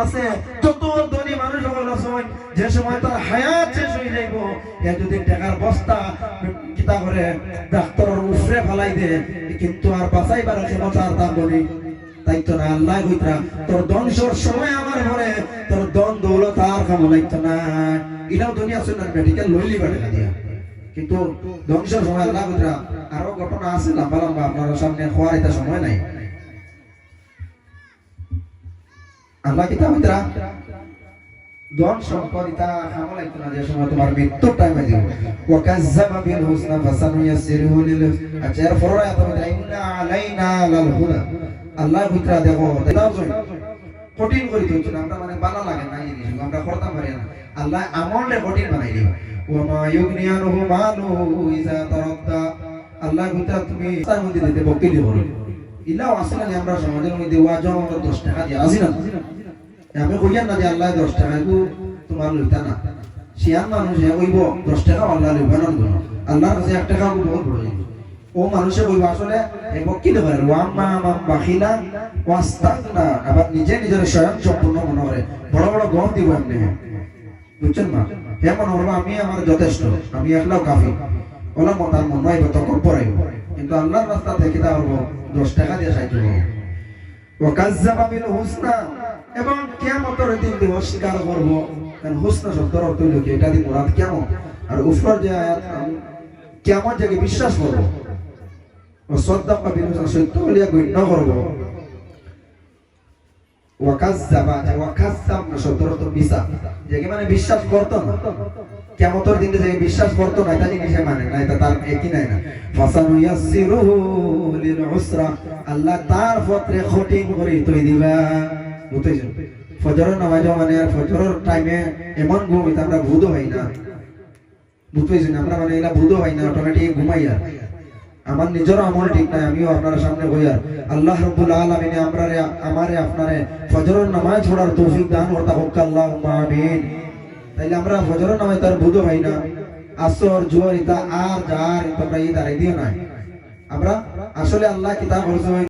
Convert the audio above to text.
আছে যত ধনী মানুষ হল যে সময় তার হায়াত শেষ হয়ে যাইব এ যদি টাকার বস্তা কিতা করে ডাক্তারের উপরে ফেলাই দে কিন্তু আর বাঁচাইবার ক্ষমতা আর দাম বলি তাই তো না আল্লাহ কইরা তোর ধ্বংসর সময় আমার ঘরে তোর ধন দৌলত আর কাম লাগতো না ইলাও দুনিয়া সুন্নাত মেডিকেল লইলি বাড়ে দিয়া কিন্তু ধ্বংসর সময় আল্লাহ কইরা আরো ঘটনা আছে লম্বা লম্বা আপনার সামনে খোয়ার এটা সময় নাই আল্লাহ কিতাব কইরা ধন সম্পদ এটা কাম লাগতো না যে সময় তোমার মৃত্যুর টাইমে দিব ওয়া কাযাবা বিল হুসনা ফাসানুয়াসিরহু লিল আচ্ছা এর পরে এত ইন্না আলাইনা লাল হুদা আল্লাহ কইরা দেখো দাও কঠিন করে দিচ্ছেন আমরা মানে ভালো লাগে না এই জিনিস আমরা করতে পারি না আল্লাহ আমলটা কঠিন বানাই দিবেন ওয়া মা ইউগনিয়ানহু মালুহু ইযা তারাদ্দা আল্লাহ কইরা তুমি তার মধ্যে দিতে বকিল করো ইল্লাও আসলে আমরা সমাজের মধ্যে ওয়াজহ আমরা 10 টাকা দিয়ে আসি না আমি কইয়ান না যে আল্লাহ 10 টাকা গো তোমার লইতা না শিয়ান মানুষ হে কইব 10 টাকা আল্লাহ লইবা না আল্লাহর কাছে 1 টাকা বহুত বড় জিনিস ও মানুষে কইব আসলে এই বকিল করে ওয়াম্মা মাম বাখিলা ওয়াস্তাগনা আবার নিজে নিজের স্বয়ং সম্পূর্ণ মনে করে বড় বড় গম দিব আপনি বুঝছেন না হে মনে করবা আমি আমার যথেষ্ট আমি একলাও কাফি ওলা মতার মন নয় তকব্বর আইব কিন্তু আল্লাহর রাস্তা থেকে তা হলো 10 টাকা দিয়ে সাহায্য করব ওয়া কাযাবা বিল হুসনা এবং কিয়ামতের দিন দিয়ে অস্বীকার করব কারণ হুসনা শব্দের অর্থ হলো কি এটা দিয়ে মুরাদ কিয়ামত আর উপর যে আয়াত কিয়ামত যাকে বিশ্বাস করব ও সাদ্দাকা বিল হুসনা সত্য বলিয়া গণ্য করব ওয়া কাযাবা ওয়া কাযাব শব্দের অর্থ মিছা যাকে মানে বিশ্বাস করত না কিয়ামতের দিন যে বিশ্বাস করত না এটা জিনিসে মানে না এটা তার একই নাই না ফাসানুয়াসিরহু লিল উসরা আল্লাহ তার পথে কঠিন করে তুই দিবা বুঝতেছেন ফজরের নামাজ মানে আর ফজরের টাইমে এমন ঘুম এটা আমরা বুঝো হয় না বুঝতেছেন আমরা মানে এলা বুঝো হয় না অটোমেটিক ঘুমাইয়া আমার নিজের আমল ঠিক নাই আমিও আপনার সামনে কইয়া আল্লাহ রাব্বুল আলামিন আমারে আপনারে ফজরের নামাজ পড়ার তৌফিক দান করতা হোক আল্লাহুম্মা আমিন তাইলে আমরা ফজরের নামাজ তার বুঝো হয় না আসর জোহর এটা আর যার তোমরা এই দাঁড়াই দিও না আমরা আসলে আল্লাহ কিতাব বলছে